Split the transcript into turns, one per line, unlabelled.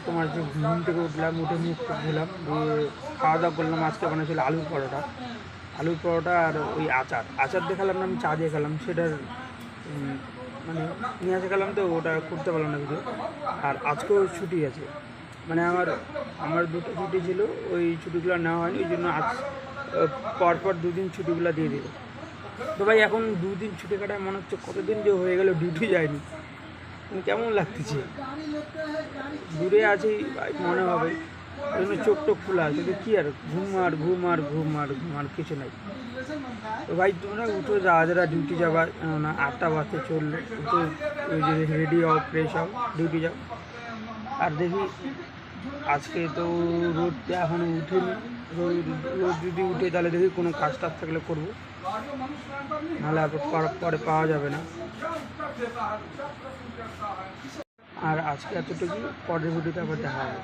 তোমার যে ঘুম থেকে উঠলাম, উঠে মুখ টুখ ধুলাম, দিয়ে খাওয়া দাওয়া করলাম। আজকে বানিয়েছিল আলুর পরোটা। আলুর পরোটা আর ওই আচার দেখালাম না, আমি চা দিয়ে খেলাম। সেটার মানে নিয়ে আসে খেলাম, তো ওটা করতে পারলাম না কিছু। আর আজকেও ছুটি আছে, মানে আমার আমার দুটো ছুটি ছিল, ওই ছুটিগুলো নেওয়া হয়নি, ওই জন্য আজ পরপর দুদিন ছুটিগুলো দিয়ে দিল। তো ভাই এখন দুদিন ছুটি কাটায় মনে হচ্ছে কতদিন যে হয়ে গেল ডিউটি যায়নি, কেমন লাগতেছে। দূরে আছি ভাই, মনে হবে ওই জন্য চোখ টোক খোলা আছে, তো কী আর ঘুম আর ঘুম আর ঘুম আর ঘুম আর কিছু নাই। তো ভাই তোমরা উঠো, যারা যারা ডিউটি যাবা, না 8টা বাজতে চললো, উঠে ওই যে রেডি হও, ফ্রেশ হও, ডিউটি যাও। আর দেখি আজকে তো রোদটা এখনও উঠেনি, রোদ যদি উঠে তাহলে দেখি কোনো কাজ টাজ থাকলে করবো, নাহলে আর পরে পাওয়া যাবে না। আর আজকে এতটুকু, পরের ভিডিওতে আবার দেখা হবে।